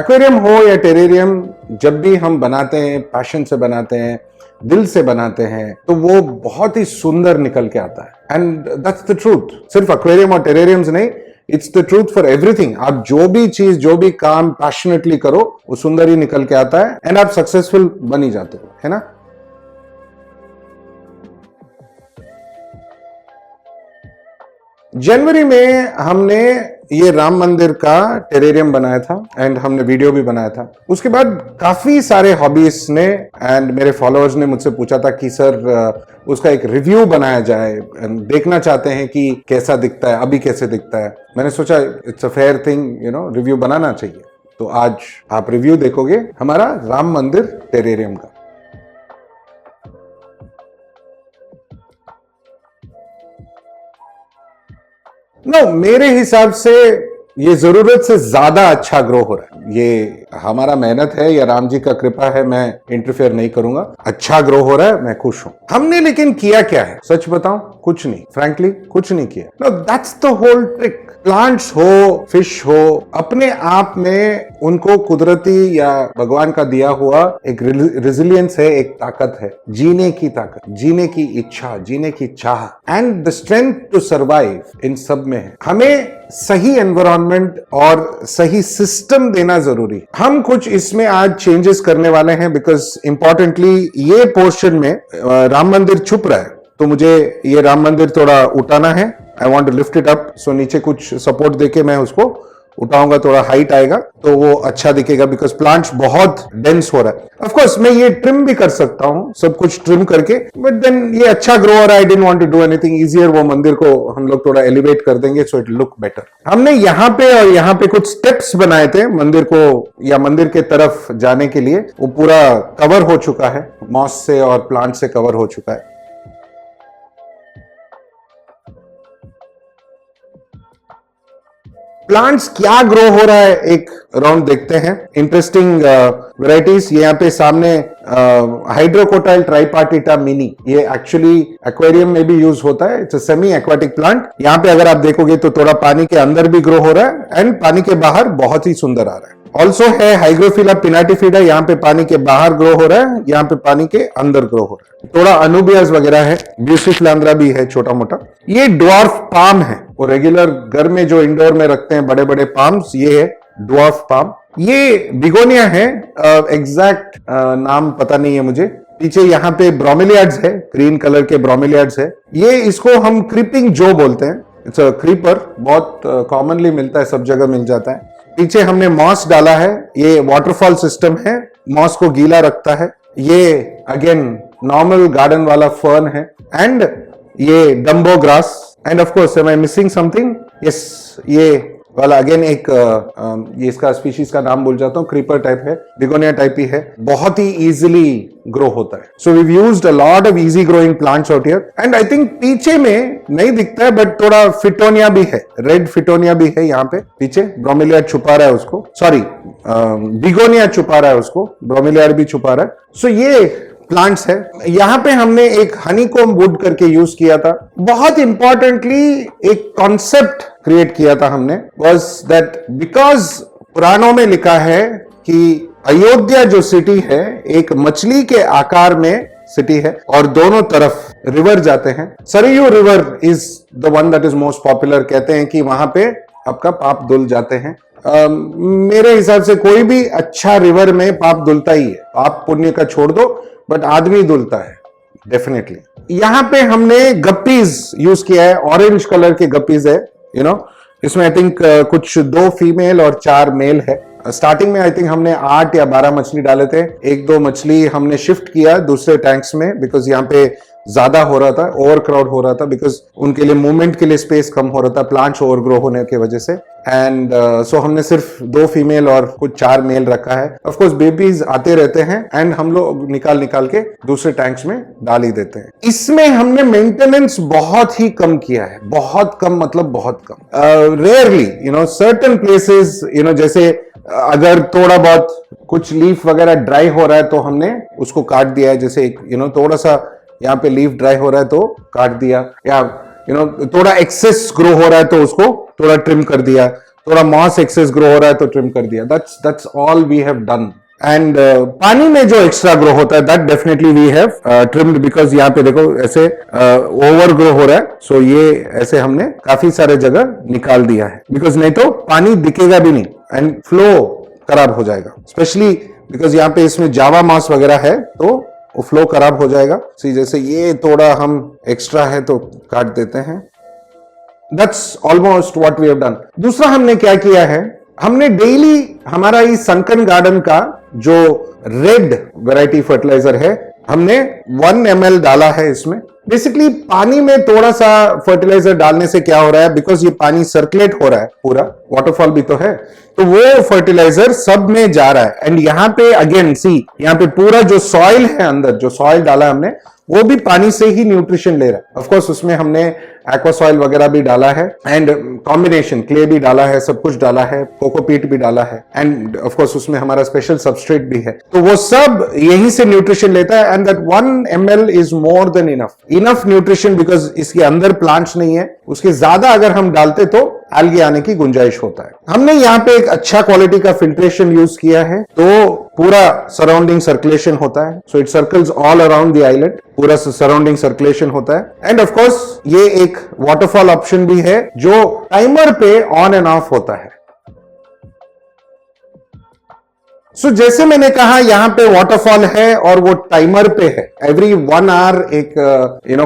Aquarium हो या terrarium, जब भी हम बनाते हैं, पैशन से बनाते हैं, दिल से बनाते हैं, तो वो बहुत ही सुंदर निकल के आता है। And that's the truth. सिर्फ एक्वेरियम और टेरेरियम्स नहीं, it's the truth for everything. आप जो भी चीज, जो भी काम पैशनेटली करो, वो सुंदर ही निकल के आता है एंड आप सक्सेसफुल बन ही जाते हो, है ना। जनवरी में हमने ये राम मंदिर का टेरेरियम बनाया था एंड हमने वीडियो भी बनाया था। उसके बाद काफी सारे हॉबीज ने एंड मेरे फॉलोअर्स ने मुझसे पूछा था कि सर उसका एक रिव्यू बनाया जाए, देखना चाहते हैं कि कैसा दिखता है, अभी कैसे दिखता है। मैंने सोचा it's a fair thing, review बनाना चाहिए। तो आज आप रिव्यू देखोगे हमारा राम मंदिर टेरेरियम का। मेरे हिसाब से ये जरूरत से ज्यादा अच्छा ग्रो हो रहा है। ये हमारा मेहनत है या राम जी का कृपा है, मैं इंटरफेयर नहीं करूंगा। अच्छा ग्रो हो रहा है, मैं खुश हूं। हमने लेकिन किया क्या है, सच बताऊं, कुछ नहीं, फ्रैंकली कुछ नहीं किया। No, that's the whole trick. Plants हो, फिश हो, अपने आप में उनको कुदरती या भगवान का दिया हुआ एक रेजिलियंस है, एक ताकत है, जीने की ताकत, जीने की इच्छा, जीने की चाह and the strength to survive इन सब में है। हमें सही एनवायरनमेंट और सही सिस्टम देना जरूरी। हम कुछ इसमें आज चेंजेस करने वाले हैं बिकॉज इंपॉर्टेंटली ये पोर्शन में राम मंदिर छुप रहा है, तो मुझे ये राम मंदिर थोड़ा उठाना है। I want to lift it up, so नीचे कुछ सपोर्ट देके मैं उसको उठाऊंगा, थोड़ा हाइट आएगा तो वो अच्छा दिखेगा बिकॉज प्लांट्स बहुत डेंस हो रहा है। ऑफ कोर्स मैं ये ट्रिम भी कर सकता हूँ, सब कुछ ट्रिम करके, बट देन ये अच्छा ग्रो हो रहा है। I didn't want to do anything easier. वो मंदिर को हम लोग थोड़ा एलिवेट कर देंगे सो इट लुक बेटर। हमने यहाँ पे और यहाँ पे कुछ स्टेप्स बनाए थे मंदिर को या मंदिर के तरफ जाने के लिए। वो पूरा कवर हो चुका है, मॉस से और प्लांट से कवर हो चुका है। प्लांट्स क्या ग्रो हो रहा है, एक राउंड देखते हैं। इंटरेस्टिंग वेराइटीज यहाँ पे सामने, हाइड्रोकोटाइल ट्राइपार्टिटा मिनी, ये एक्चुअली एक्वेरियम में भी यूज होता है। It's a semi aquatic plant. यहाँ पे अगर आप देखोगे तो थोड़ा पानी के अंदर भी ग्रो हो रहा है एंड पानी के बाहर बहुत ही सुंदर आ रहा है। ऑल्सो है हाइग्रोफिला पिनाटिफिडा, यहाँ पे पानी के बाहर ग्रो हो रहा है, यहाँ पे पानी के अंदर ग्रो हो रहा है। थोड़ा अनुबियास वगैरह है, ब्यूसिफ्लांद्रा भी है छोटा मोटा। ये ड्वार्फ पाम है, वो रेगुलर घर में जो इंडोर में रखते हैं बड़े बड़े पाम्स, ये है ड्वार्फ पाम। ये बिगोनिया है, एग्जैक्ट नाम पता नहीं है मुझे। पीछे यहाँ पे ब्रोमेलियाड्स है, ग्रीन कलर के ब्रोमेलियाड्स है। ये इसको हम क्रीपिंग जो बोलते हैं। इट्स अ क्रीपर, बहुत कॉमनली मिलता है, सब जगह मिल जाता है। पीछे हमने मॉस डाला है, ये वाटरफॉल सिस्टम है, मॉस को गीला रखता है। ये अगेन नॉर्मल गार्डन वाला फर्न है एंड ये dumbo grass and of course am I missing something, yes ये वाला अगेन एक ये इसका स्पीशीज का नाम भूल जाता हूँ, क्रीपर टाइप है, बिगोनिया टाइप ही है, बहुत ही इजीली ग्रो होता है। So we used a lot of easy growing plants out here and I think पीछे में नहीं दिखता है बट थोड़ा फिटोनिया भी है, रेड फिटोनिया भी है यहाँ पे पीछे। ब्रोमेलियाड छुपा रहा है उसको, सॉरी बिगोनिया छुपा रहा है उसको, ब्रोमेलियाड भी छुपा रहा है। सो ये प्लांट्स है। यहाँ पे हमने एक हनीकॉम वुड करके यूज किया था। बहुत इंपॉर्टेंटली एक कॉन्सेप्ट क्रिएट किया था हमने, वाज दैट बिकॉज पुराणों में लिखा है कि अयोध्या जो सिटी है एक मछली के आकार में सिटी है और दोनों तरफ रिवर जाते हैं। Saryu river is the one that is most popular. कहते हैं कि वहां पे आपका पाप धुल जाते हैं। मेरे हिसाब से कोई भी अच्छा रिवर में पाप धुलता ही है। पाप पुण्य का छोड़ दो, बट आदमी धुलता है डेफिनेटली। यहाँ पे हमने गप्पीज यूज किया है, ऑरेंज कलर के गप्पीज है, इसमें आई थिंक कुछ 2 फीमेल और 4 मेल है। स्टार्टिंग में आई थिंक हमने 8 या 12 मछली डाले थे। 1-2 मछली हमने शिफ्ट किया दूसरे टैंक्स में बिकॉज यहाँ पे ज्यादा हो रहा था, ओवर क्राउड हो रहा था, बिकॉज उनके लिए मूवमेंट के लिए स्पेस कम हो रहा था प्लांट्स ओवर ग्रो होने की वजह से। एंड सो हमने सिर्फ 2 फीमेल और कुछ 4 मेल रखा है। ऑफ कोर्स बेबीज आते रहते हैं एंड हम लोग निकाल के दूसरे टैंक्स में डाल ही देते हैं। इसमें हमने मेंटेनेंस बहुत ही कम किया है, बहुत कम मतलब बहुत कम। रेयरली सर्टेन प्लेसेस जैसे अगर थोड़ा बहुत कुछ लीफ वगैरह ड्राई हो रहा है तो हमने उसको काट दिया है। जैसे थोड़ा सा यहाँ पे लीफ ड्राई हो रहा है तो काट दिया, या थोड़ा एक्सेस ग्रो हो रहा है तो उसको थोड़ा ट्रिम कर दिया। थोड़ा मॉस एक्सेस ग्रो हो रहा है तो ट्रिम कर दिया, that's all we have done. And पानी में जो एक्स्ट्रा ग्रो होता है that definitely we have trimmed, because यहाँ पे देखो ऐसे ओवर ग्रो हो रहा है, सो ये ऐसे हमने काफी सारे जगह निकाल दिया है, बिकॉज नहीं तो पानी दिखेगा भी नहीं एंड फ्लो खराब हो जाएगा, स्पेशली बिकॉज यहाँ पे इसमें जावा मास वगैरह है तो वो फ्लो खराब हो जाएगा। सी जैसे ये थोड़ा हम एक्स्ट्रा है तो काट देते हैं। That's almost what we have done. दूसरा हमने क्या किया है, हमने डेली हमारा इस संकन गार्डन का जो रेड वैरायटी फर्टिलाइजर है हमने 1 ml डाला है इसमें। बेसिकली पानी में थोड़ा सा फर्टिलाइजर डालने से क्या हो रहा है, बिकॉज ये पानी सर्कुलेट हो रहा है, पूरा वाटरफॉल भी तो है, तो वो फर्टिलाइजर सब में जा रहा है। एंड यहाँ पे अगेन सी, यहाँ पे पूरा जो सॉइल है, अंदर जो सॉइल डाला हमने वो भी पानी से ही न्यूट्रिशन ले रहा है। ऑफ कोर्स उसमें हमने एक्वा सॉइल वगैरह भी डाला है एंड कॉम्बिनेशन क्ले भी डाला है, सब कुछ डाला है, कोकोपीट भी डाला है एंड ऑफ कोर्स उसमें हमारा स्पेशल सबस्ट्रेट भी है, तो वो सब यहीं से न्यूट्रिशन लेता है। And that 1 ml is more than enough nutrition, because इसके अंदर प्लांट्स नहीं है, उसके ज्यादा अगर हम डालते तो एल्गी आने की गुंजाइश होता है। हमने यहाँ पे एक अच्छा क्वालिटी का फिल्ट्रेशन यूज किया है, तो पूरा सराउंडिंग सर्कुलेशन होता है, so it circles all around the island, पूरा सराउंडिंग सर्कुलेशन होता है। एंड ऑफ कोर्स ये एक वाटरफॉल ऑप्शन भी है जो टाइमर पे ऑन एंड ऑफ होता है। सो जैसे मैंने कहा यहाँ पे वाटरफॉल है और वो टाइमर पे है, एवरी 1 hour एक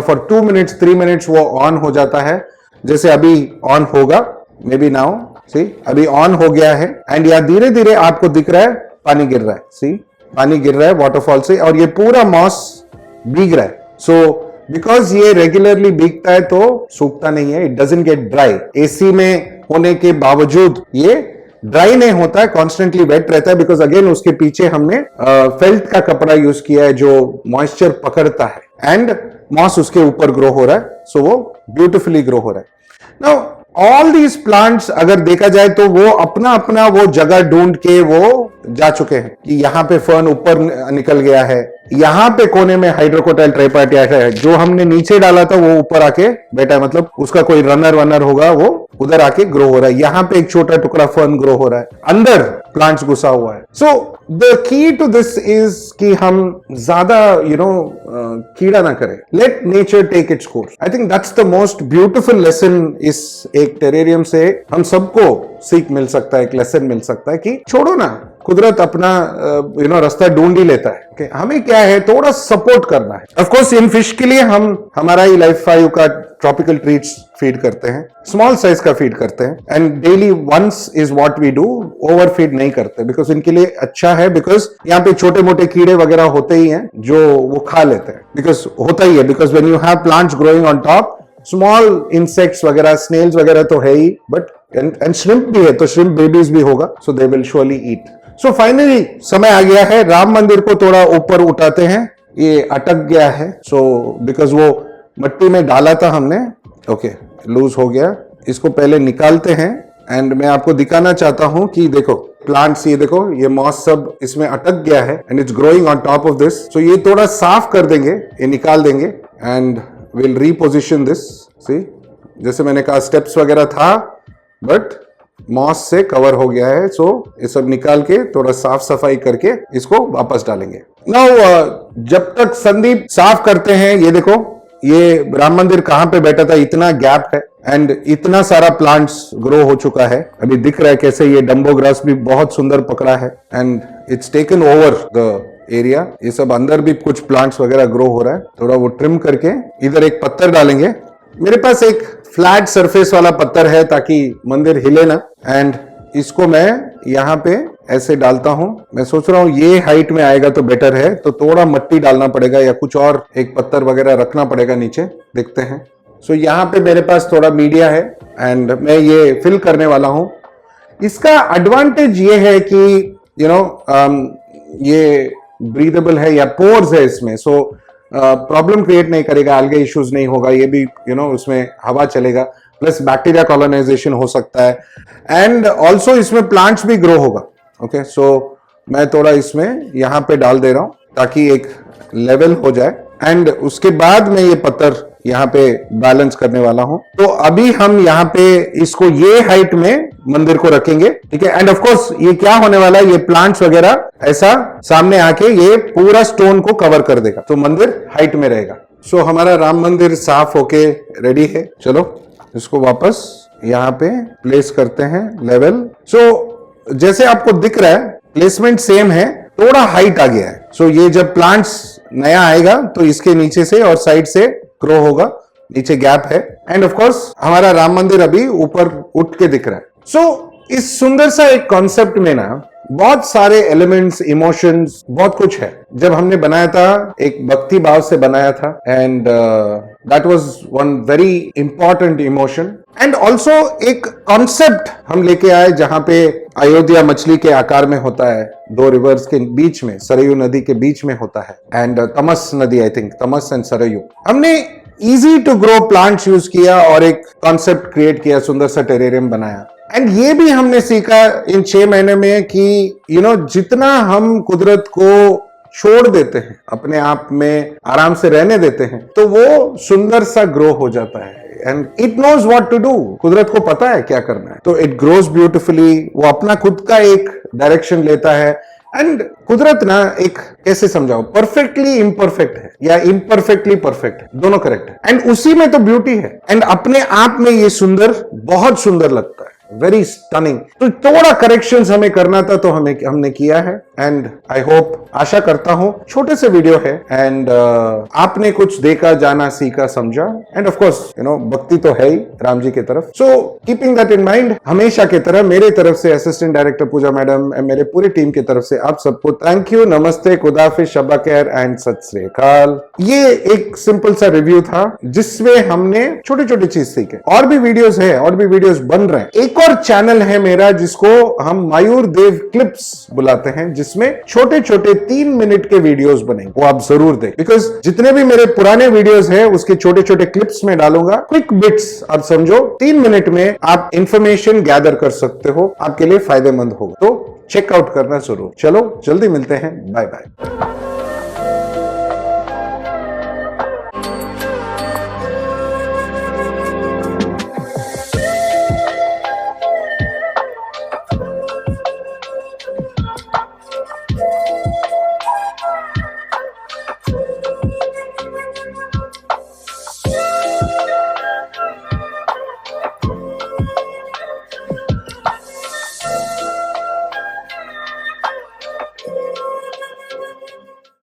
फॉर 2 minutes 3 minutes वो ऑन हो जाता है। जैसे अभी ऑन होगा, मे बी नाउ सी अभी ऑन हो गया है एंड यहाँ धीरे धीरे आपको दिख रहा है पानी गिर रहा है, सी पानी गिर रहा है वाटरफॉल से और ये पूरा मॉस भीग रहा है। सो बिकॉज ये रेगुलरली भीगता है तो सूखता नहीं है, it doesn't get dry. AC में होने के बावजूद ये ड्राई नहीं होता है, कॉन्स्टेंटली वेट रहता है, बिकॉज अगेन उसके पीछे हमने फेल्ट का कपड़ा यूज किया है जो मॉइस्चर पकड़ता है एंड मॉस उसके ऊपर ग्रो हो रहा है, सो वो ब्यूटिफुली ग्रो हो रहा है। नाउ ऑल दीज प्लांट्स अगर देखा जाए तो वो अपना अपना वो जगह ढूंढ के वो जा चुके हैं कि यहाँ पे फर्न ऊपर निकल गया है, यहाँ पे कोने में हाइड्रोकोटाइल ट्राइपार्टिया है, जो हमने नीचे डाला था वो ऊपर आके बैठा है, मतलब उसका कोई रनर वनर होगा वो उधर आके ग्रो हो रहा है। यहाँ पे एक छोटा टुकड़ा फर्न ग्रो हो रहा है, अंदर प्लांट्स घुसा हुआ है। So the key to this is कि हम ज्यादा कीड़ा ना करें, let nature take its course. I think that's the most beautiful lesson इस एक टेरेरियम से हम सबको सीख मिल सकता है, एक लेसन मिल सकता है कि छोड़ो ना, कुदरत अपना रास्ता ढूंढ ही लेता है। okay? हमें क्या है, थोड़ा सपोर्ट करना है। ऑफ कोर्स इन फिश के लिए हम हमारा ही लाइफ फाइव का ट्रॉपिकल ट्रीट्स फीड करते हैं, स्मॉल साइज का फीड करते हैं and daily once is what we do, over feed नहीं करते, बिकॉज इनके लिए अच्छा है, बिकॉज यहाँ पे छोटे मोटे कीड़े वगैरह होते ही हैं जो वो खा लेते हैं, बिकॉज होता ही है, because when you have plants growing on top, small insects वगैरह, स्नेल्स वगैरह तो है ही, बट एंड श्रिम्प भी है, तो श्रिम्प बेबीज भी होगा, so they will surely eat. So finally समय आ गया है, राम मंदिर को थोड़ा ऊपर उठाते हैं, ये अटक गया है, सो बिकॉज वो मट्टी में डाला था हमने, ओके लूज हो गया, इसको पहले निकालते हैं एंड मैं आपको दिखाना चाहता हूं कि देखो प्लांट्स, ये देखो ये मॉस सब इसमें अटक गया है and it's growing on top of this. So ये थोड़ा साफ कर देंगे, ये निकाल देंगे and will reposition this. See जैसे मैंने कहा स्टेप्स वगैरह था बट मॉस से कवर हो गया है, सो ये सब निकाल के थोड़ा साफ सफाई करके इसको वापस डालेंगे। नाउ जब तक संदीप साफ करते हैं, ये देखो ये राम मंदिर कहां पे बैठा था, इतना गैप है एंड इतना सारा प्लांट्स ग्रो हो चुका है। अभी दिख रहा है कैसे ये डम्बो ग्रास भी बहुत सुंदर पकड़ा है and it's taken over the area. ये सब अंदर भी कुछ प्लांट्स वगैरह ग्रो हो रहा है, थोड़ा वो ट्रिम करके इधर एक पत्थर डालेंगे। मेरे पास एक फ्लैट सरफेस वाला पत्थर है ताकि मंदिर हिले ना, एंड इसको मैं यहाँ पे ऐसे डालता हूं। मैं सोच रहा हूं ये हाइट में आएगा तो बेटर है, तो थोड़ा मिट्टी डालना पड़ेगा या कुछ और एक पत्थर वगैरह रखना पड़ेगा नीचे, देखते हैं। सो यहाँ पे मेरे पास थोड़ा मीडिया है एंड मैं ये फिल करने वाला हूं। इसका एडवांटेज ये है कि ये ब्रीदेबल है या पोर्स है इसमें, सो प्रॉब्लम क्रिएट नहीं करेगा, अलगे इश्यूज नहीं होगा, ये भी उसमें हवा चलेगा, प्लस बैक्टीरिया कॉलोनाइजेशन हो सकता है एंड ऑल्सो इसमें प्लांट्स भी ग्रो होगा। ओके, सो मैं थोड़ा इसमें यहाँ पे डाल दे रहा हूँ ताकि एक लेवल हो जाए एंड उसके बाद मैं ये पत्थर यहाँ पे बैलेंस करने वाला हूं। तो अभी हम यहाँ पे इसको ये हाइट में मंदिर को रखेंगे, ठीक है। एंड ऑफ कोर्स ये क्या होने वाला है, ये प्लांट्स वगैरह ऐसा सामने आके ये पूरा स्टोन को कवर कर देगा, तो मंदिर हाइट में रहेगा। सो हमारा राम मंदिर साफ होके रेडी है। चलो इसको वापस यहाँ पे प्लेस करते हैं लेवल। सो जैसे आपको दिख रहा है प्लेसमेंट सेम है, थोड़ा हाइट आ गया है। सो ये जब प्लांट्स नया आएगा तो इसके नीचे से और साइड से ग्रो होगा, नीचे गैप है। एंड ऑफ कोर्स हमारा राम मंदिर अभी ऊपर उठ के दिख रहा है। सो इस सुंदर सा एक कॉन्सेप्ट में ना बहुत सारे एलिमेंट्स, इमोशंस, बहुत कुछ है। जब हमने बनाया था एक भक्ति भाव से बनाया था, and that was one very important emotion. And also एक कॉन्सेप्ट हम लेके आए जहां पे अयोध्या मछली के आकार में होता है, दो रिवर्स के बीच में, सरयू नदी के बीच में होता है, एंड तमस नदी, I think Tamas and Sarayu. हमने easy to grow plants use किया और एक कॉन्सेप्ट क्रिएट किया, सुंदर सा टेरेरियम बनाया। एंड ये भी हमने सीखा इन 6 महीने में कि जितना हम कुदरत को छोड़ देते हैं, अपने आप में आराम से रहने देते हैं, तो वो सुंदर सा ग्रो हो जाता है। And it knows what to do, कुदरत को पता है क्या करना है, तो इट ग्रोज ब्यूटिफुली। वो अपना खुद का एक डायरेक्शन लेता है। एंड कुदरत ना एक, कैसे समझाओ, परफेक्टली इम्परफेक्ट है या इम्परफेक्टली परफेक्ट है, दोनों करेक्ट है। एंड उसी में तो ब्यूटी है। एंड अपने आप में ये सुंदर, बहुत सुंदर लगता है, वेरी स्टनिंग। तो थोड़ा करेक्शंस हमें करना था, तो हमने किया है। एंड आई होप, आशा करता हूं, छोटे से वीडियो है एंड आपने कुछ देखा, जाना, सीखा, समझा। एंड ऑफ कोर्स भक्ति तो है ही राम जी की तरफ। So keeping that in mind, हमेशा की तरह मेरे तरफ से असिस्टेंट डायरेक्टर पूजा मैडम, मेरे पूरी टीम की तरफ से आप सबको थैंक यू, नमस्ते, खुदाफिज, शब्बा खैर एंड सत श्री अकाल। ये एक सिंपल सा रिव्यू था जिसमें हमने छोटी छोटी चीज सीखे। और भी वीडियोस है, और भी वीडियोस बन रहे हैं। एक और चैनल है मेरा जिसको हम मयूर देव क्लिप्स बुलाते हैं, जिसमें छोटे छोटे 3 मिनट के वीडियोस बनेंगे, वो आप जरूर देखें। बिकॉज जितने भी मेरे पुराने वीडियोस हैं उसके छोटे छोटे क्लिप्स में डालूंगा, क्विक बिट्स। आप समझो 3 मिनट में आप इंफॉर्मेशन गैदर कर सकते हो, आपके लिए फायदेमंद होगा, तो चेकआउट करना जरूर। चलो जल्दी मिलते हैं, बाय बाय।